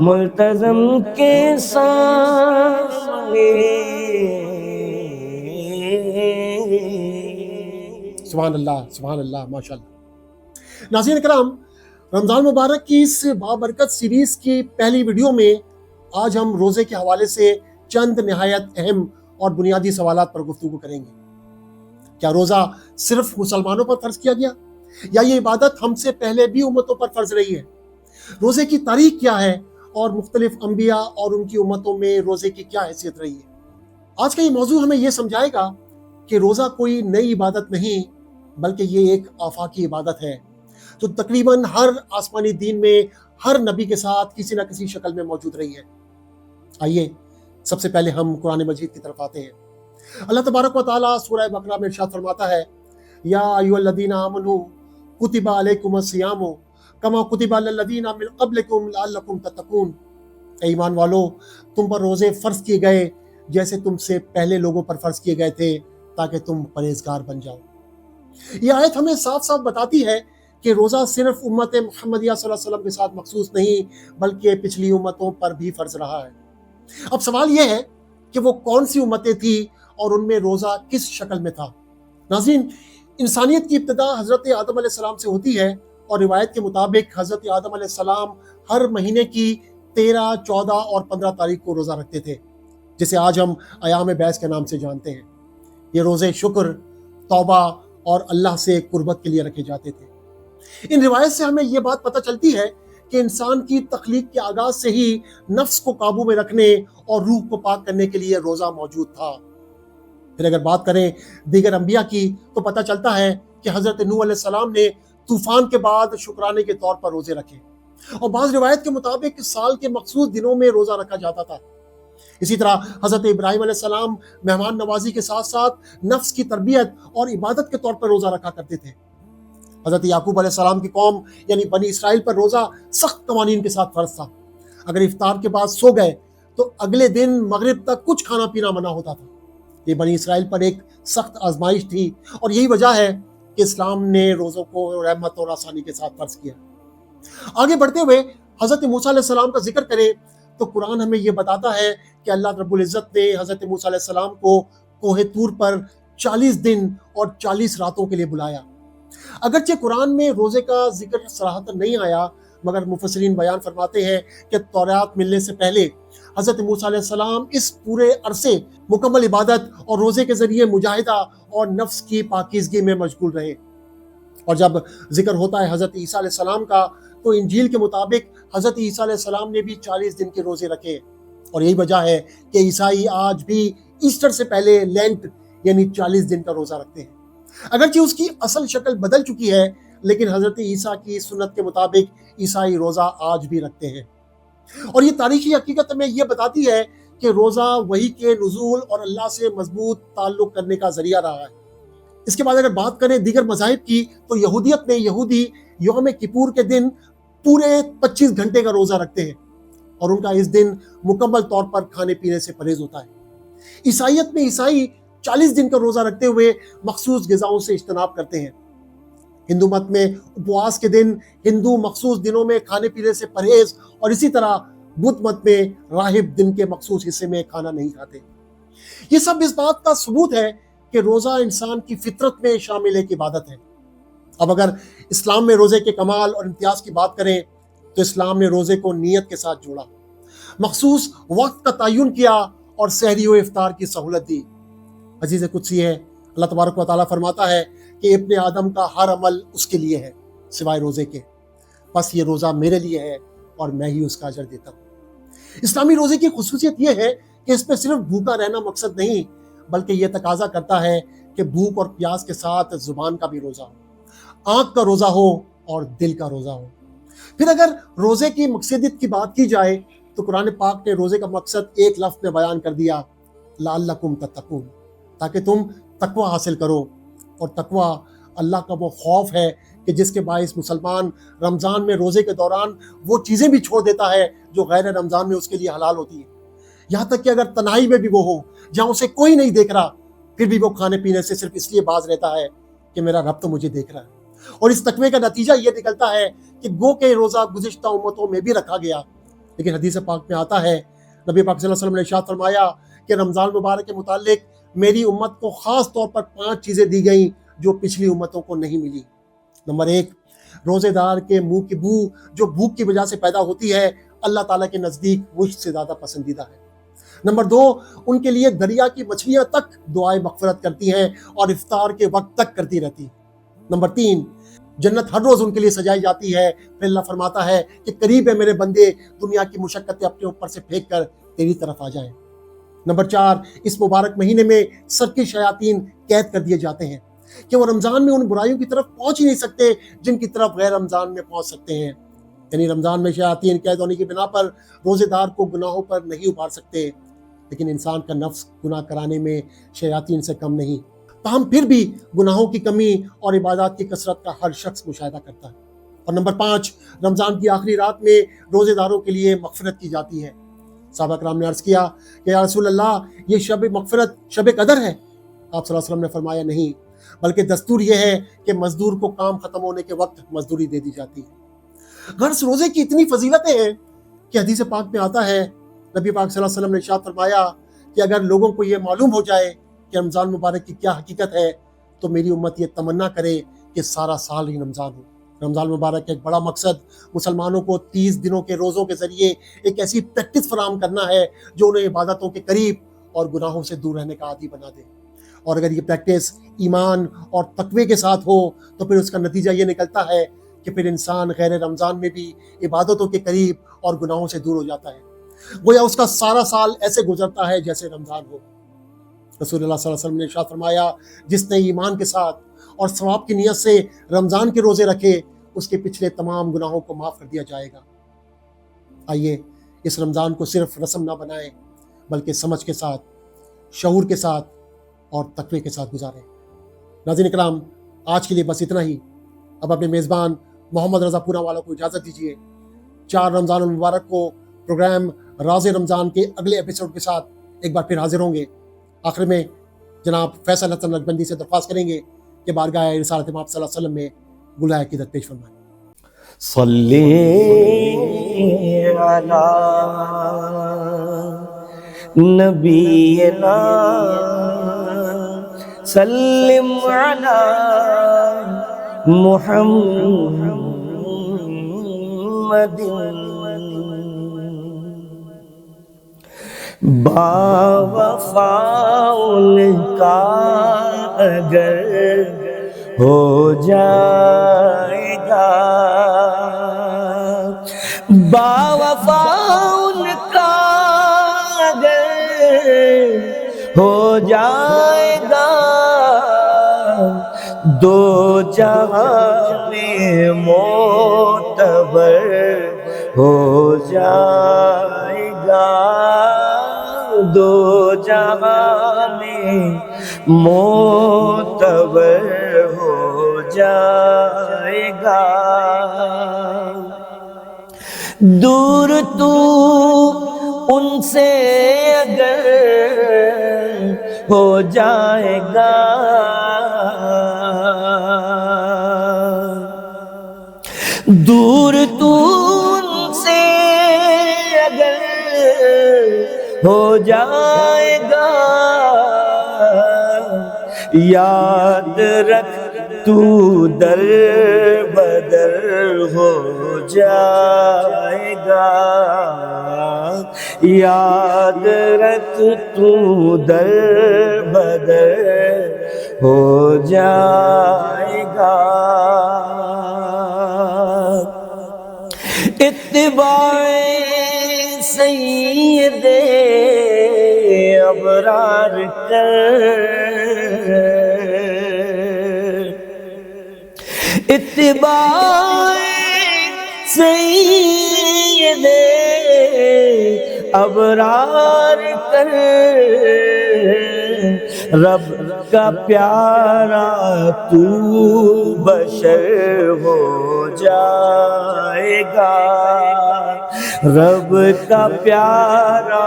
ملتزم کے سامنے سبحان اللہ ماشاء اللہ۔ ناظرین کرام، رمضان مبارک کی اس بابرکت سیریز کی پہلی ویڈیو میں آج ہم روزے کے حوالے سے چند نہایت اہم اور بنیادی سوالات پر گفتگو کریں گے۔ کیا روزہ صرف مسلمانوں پر فرض کیا گیا، یا یہ عبادت ہم سے پہلے بھی امتوں پر فرض رہی ہے؟ روزے کی تاریخ کیا ہے، اور مختلف انبیاء اور ان کی امتوں میں روزے کی کیا حیثیت رہی ہے؟ آج کا یہ موضوع ہمیں یہ سمجھائے گا کہ روزہ کوئی نئی عبادت نہیں، بلکہ یہ ایک آفاقی عبادت ہے جو تقریباً ہر آسمانی دین میں ہر نبی کے ساتھ کسی نہ کسی شکل میں موجود رہی ہے۔ آئیے سب سے پہلے ہم قرآن مجید کی طرف آتے ہیں۔ اللہ تبارک و تعالیٰ سورہ بقرہ میں ارشاد فرماتا ہے، یا ایھا الذین آمنوا کتب علیکم الصیام کما کتب علی الذین من قبلکم لعلکم تتقون۔ اے ایمان والو، تم پر روزے فرض کیے گئے جیسے تم سے پہلے لوگوں پر فرض کیے گئے تھے تاکہ تم پرہیزگار بن جاؤ۔ یہ آیت ہمیں صاف صاف بتاتی ہے کہ روزہ صرف امت محمدیہ صلی اللہ علیہ وسلم کے ساتھ مخصوص نہیں، بلکہ پچھلی امتوں پر بھی فرض رہا ہے۔ اب سوال یہ ہے کہ وہ کون سی امتیں تھیں اور ان میں روزہ کس شکل میں تھا؟ ناظرین، انسانیت کی ابتدا حضرت آدم علیہ السلام سے ہوتی ہے، اور روایت کے مطابق حضرت آدم علیہ السلام ہر مہینے کی 13، 14 اور 15 تاریخ کو روزہ رکھتے تھے، جسے آج ہم ایام بیس کے نام سے جانتے ہیں۔ یہ روزے شکر، توبہ اور اللہ سے قربت کے لیے رکھے جاتے تھے۔ ان روایت سے ہمیں یہ بات پتہ چلتی ہے کہ انسان کی تخلیق کے آغاز سے ہی نفس کو قابو میں رکھنے اور روح کو پاک کرنے کے لیے روزہ موجود تھا۔ پھر اگر بات کریں دیگر انبیاء کی تو پتہ چلتا ہے کہ حضرت نوح علیہ السلام نے طوفان کے بعد شکرانے کے طور پر روزے رکھے، اور بعض روایت کے مطابق سال کے مخصوص دنوں میں روزہ رکھا جاتا تھا۔ اسی طرح حضرت ابراہیم علیہ السلام مہمان نوازی کے ساتھ ساتھ نفس کی تربیت اور عبادت کے طور پر روزہ رکھا کرتے تھے۔ حضرت یعقوب علیہ السلام کی قوم یعنی بنی اسرائیل پر روزہ سخت قوانین کے ساتھ فرض تھا۔ اگر افطار کے بعد سو گئے تو اگلے دن مغرب تک کچھ کھانا پینا منع ہوتا تھا۔ یہ بنی اسرائیل پر ایک سخت آزمائش تھی، اور یہی وجہ ہے کہ اسلام نے روزوں کو رحمت اور آسانی کے ساتھ فرض کیا۔ آگے بڑھتے ہوئے حضرت موسیٰ علیہ السلام کا ذکر کریں تو قرآن ہمیں یہ بتاتا ہے کہ اللہ رب العزت نے حضرت موسیٰ علیہ السلام کو کوہ طور پر 40 دن اور 40 راتوں کے لیے بلایا۔ اگرچہ قرآن میں روزے کا ذکر صراحتاً نہیں آیا، مگر مفسرین بیان فرماتے ہیں کہ تورات ملنے سے پہلے حضرت موسیٰ علیہ السلام اس پورے عرصے مکمل عبادت اور روزے کے ذریعے مجاہدہ اور نفس کی پاکیزگی میں مشغول رہے۔ اور جب ذکر ہوتا ہے حضرت عیسیٰ علیہ السلام کا تو انجیل کے مطابق حضرت عیسیٰ علیہ السلام نے بھی 40 دن کے روزے رکھے، اور یہی وجہ ہے کہ عیسائی آج بھی ایسٹر سے پہلے لینٹ یعنی 40 دن کا روزہ رکھتے ہیں۔ اگرچہ اس کی اصل شکل بدل چکی ہے، لیکن حضرت عیسیٰ کی سنت کے مطابق عیسائی روزہ آج بھی رکھتے ہیں۔ اور یہ تاریخی حقیقت ہمیں یہ بتاتی ہے کہ روزہ وحی کے نزول اور اللہ سے مضبوط تعلق کرنے کا ذریعہ رہا ہے۔ اس کے بعد اگر بات کریں دیگر مذاہب کی تو یہودیت میں یہودی یوم کپور کے دن پورے 25 گھنٹے کا روزہ رکھتے ہیں، اور ان کا اس دن مکمل طور پر کھانے پینے سے پرہیز ہوتا ہے۔ عیسائیت میں عیسائی 40 دن کا روزہ رکھتے ہوئے مخصوص غذاؤں سے اجتناب کرتے ہیں۔ ہندو مت میں اپواس کے دن ہندو مخصوص دنوں میں کھانے پینے سے پرہیز، اور اسی طرح بدھ مت میں راہب دن کے مخصوص حصے میں کھانا نہیں کھاتے۔ یہ سب اس بات کا ثبوت ہے کہ روزہ انسان کی فطرت میں شامل ایک عبادت ہے۔ اب اگر اسلام میں روزے کے کمال اور امتیاز کی بات کریں تو اسلام نے روزے کو نیت کے ساتھ جوڑا، مخصوص وقت کا تعین کیا اور سحری و افطار کی سہولت دی۔ حدیث قدسی ہے، اللہ تبارک و تعالیٰ فرماتا ہے کہ ابن آدم کا ہر عمل اس کے لیے ہے سوائے روزے کے، بس یہ روزہ میرے لیے ہے اور میں ہی اس کا اجر دیتا ہوں۔ اسلامی روزے کی خصوصیت یہ ہے کہ اس میں صرف بھوکا رہنا مقصد نہیں، بلکہ یہ تقاضا کرتا ہے کہ بھوک اور پیاس کے ساتھ زبان کا بھی روزہ ہو، آنکھ کا روزہ ہو اور دل کا روزہ ہو۔ پھر اگر روزے کی مقصدیت کی بات کی جائے تو قرآن پاک نے روزے کا مقصد ایک لفظ میں بیان کر دیا، لعلکم تتقون، تاکہ تم تقوی حاصل کرو۔ اور تقوی اللہ کا وہ خوف ہے کہ جس کے باعث مسلمان رمضان میں روزے کے دوران وہ چیزیں بھی چھوڑ دیتا ہے جو غیر رمضان میں اس کے لیے حلال ہوتی ہیں، یہاں تک کہ اگر تنہائی میں بھی وہ ہو جہاں اسے کوئی نہیں دیکھ رہا، پھر بھی وہ کھانے پینے سے صرف اس لیے باز رہتا ہے کہ میرا رب تو مجھے دیکھ رہا ہے۔ اور اس تقوی کا نتیجہ یہ نکلتا ہے کہ گو کہ روزہ گزشتہ امتوں میں بھی رکھا گیا، لیکن حدیث پاک میں آتا ہے نبی پاک صلی اللہ علیہ وسلم نے ارشاد فرمایا کہ رمضان مبارک کے متعلق میری امت کو خاص طور پر 5 چیزیں دی گئیں جو پچھلی امتوں کو نہیں ملی۔ نمبر 1، روزے دار کے منہ کی بو جو بھوک کی وجہ سے پیدا ہوتی ہے اللہ تعالیٰ کے نزدیک مجھ سے زیادہ پسندیدہ ہے۔ نمبر 2، ان کے لیے دریا کی مچھلیاں تک دعائے مغفرت کرتی ہیں اور افطار کے وقت تک کرتی رہتی ہیں۔ نمبر 3، جنت ہر روز ان کے لیے سجائی جاتی ہے، پھر اللہ فرماتا ہے کہ قریب ہے میرے بندے دنیا کی مشقتیں اپنے اوپر سے پھینک کر تیری طرف آ جائیں۔ نمبر 4، اس مبارک مہینے میں سرکش شیاطین قید کر دیے جاتے ہیں کہ وہ رمضان میں ان برائیوں کی طرف پہنچ ہی نہیں سکتے جن کی طرف غیر رمضان میں پہنچ سکتے ہیں۔ یعنی رمضان میں شیاطین قید ہونے کی بنا پر روزے دار کو گناہوں پر نہیں ابھار سکتے، لیکن انسان کا نفس گناہ کرانے میں شیاطین سے کم نہیں، تاہم پھر بھی گناہوں کی کمی اور عبادات کی کثرت کا ہر شخص مشاہدہ کرتا ہے۔ اور نمبر 5، رمضان کی آخری رات میں روزے داروں کے لیے مغفرت کی جاتی ہے۔ صحابہ کرام نے عرض کیا کہ یا رسول اللہ، یہ شب مغفرت شب قدر ہے؟ آپ صلی اللہ علیہ وسلم نے فرمایا نہیں، بلکہ دستور یہ ہے کہ مزدور کو کام ختم ہونے کے وقت مزدوری دے دی جاتی ہے۔ غرض روزے کی اتنی فضیلتیں ہیں کہ حدیث پاک میں آتا ہے نبی پاک صلی اللہ علیہ وسلم نے ارشاد فرمایا کہ اگر لوگوں کو یہ معلوم ہو جائے کہ رمضان مبارک کی کیا حقیقت ہے تو میری امت یہ تمنا کرے کہ سارا سال ہی رمضان ہو۔ رمضان مبارک کا ایک بڑا مقصد مسلمانوں کو 30 دنوں کے روزوں کے ذریعے ایک ایسی پریکٹس فراہم کرنا ہے جو انہیں عبادتوں کے قریب اور گناہوں سے دور رہنے کا عادی بنا دے۔ اور اگر یہ پریکٹس ایمان اور تقوی کے ساتھ ہو تو پھر اس کا نتیجہ یہ نکلتا ہے کہ پھر انسان غیر رمضان میں بھی عبادتوں کے قریب اور گناہوں سے دور ہو جاتا ہے، گویا اس کا سارا سال ایسے گزرتا ہے جیسے رمضان ہو۔ رسول اللہ صلی اللہ علیہ وسلم نے ارشاد فرمایا جس نے ایمان کے ساتھ اور ثواب کی نیت سے رمضان کے روزے رکھے اس کے پچھلے تمام گناہوں کو معاف کر دیا جائے گا۔ آئیے اس رمضان کو صرف رسم نہ بنائیں بلکہ سمجھ کے ساتھ، شعور کے ساتھ اور تقوی کے ساتھ گزاریں۔ ناظرین اکرام، آج کے لیے بس اتنا ہی۔ اب اپنے میزبان محمد رضا پورا والا کو اجازت دیجیے۔ 4 رمضان المبارک کو پروگرام راز رمضان کے اگلے ایپیسوڈ کے ساتھ ایک بار پھر حاضر ہوں گے۔ آخر میں جناب فیصل حسن نقشبندی سے درخواست کریں گے کہ بارگاہ رسالت مآب صلی اللہ علیہ وسلم میں گلہ عقیدت پیش فرمائیں۔ صلی علی نبینا سلم علی محمد باوفا ان کا اگر ہو جائے گا، باوفا ان کا اگر ہو جائے گا، دو جہاں میں معتبر ہو جائے گا، دو جہاں میں معتبر ہو جائے گا۔ دور تو ان سے اگر ہو جائے گا، دور تو ان سے اگر ہو جائے گا، یاد رکھ تو در بدر ہو جائے گا، یاد رکھ تو در بدر ہو جائے گا۔ اتباع سید ابرار کر، اتباع سید ابرار کر، رب کا پیارا تو بشر ہو جائے گا، رب کا پیارا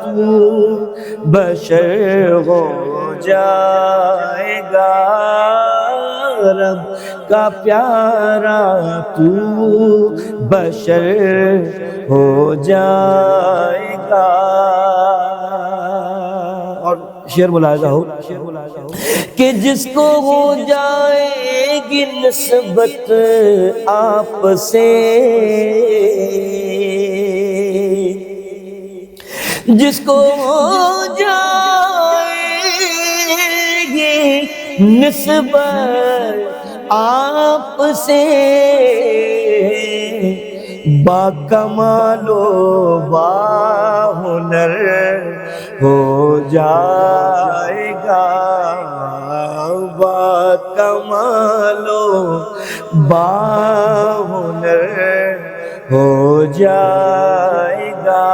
تو بشر ہو جائے گا، رب کا پیارا تو بشر ہو جائے گا. اور شعر ملاحظہ ہو کہ جس کو ہو جائے گی نسبت آپ سے، جس کو ہو جائے گی نسبت آپ سے، با کمال و با ہنر ہو جائے گا. با کمال و با ہنر ہو جائے گا.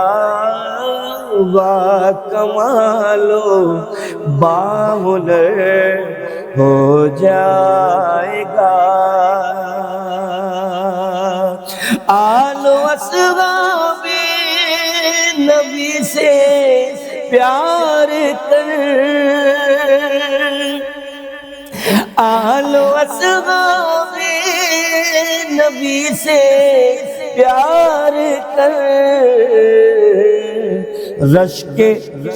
با کمال و با ہنر ہو جائے گا. آل و اصحاب نبی سے پیار کر، آل و اصحاب نبی سے پیار کر، رشک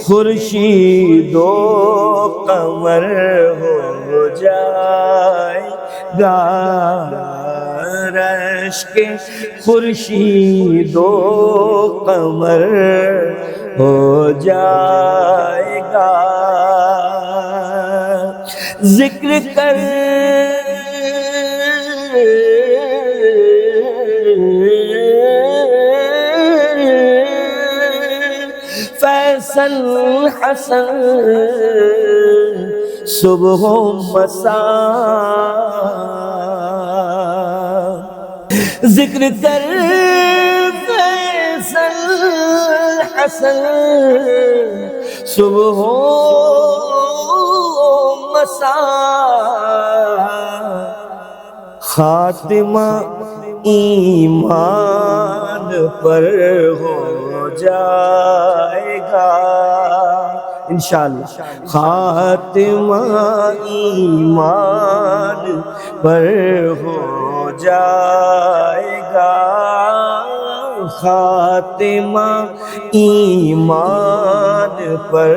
خورشید و قمر ہو جائے گا. رشک خورشید و قمر ہو جائے گا. ذکر کر فیصل حسن صبح و مساء، ذکر کر فیصل حسن صبح و مساء. خاتمہ ایمان پر ہو جائے گا انشاءاللہ. خاتمہ ایمان پر ہو جائے گا. خاتمہ ایمان پر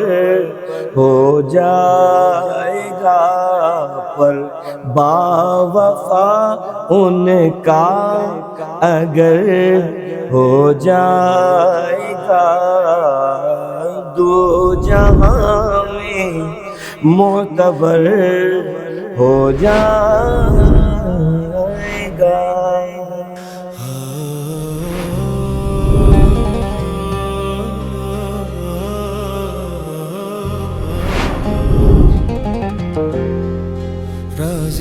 ہو جائے گا. پر با وفا ان کا اگر ہو جائے گا، دو جہاں میں معتبر ہو جائے گا. راز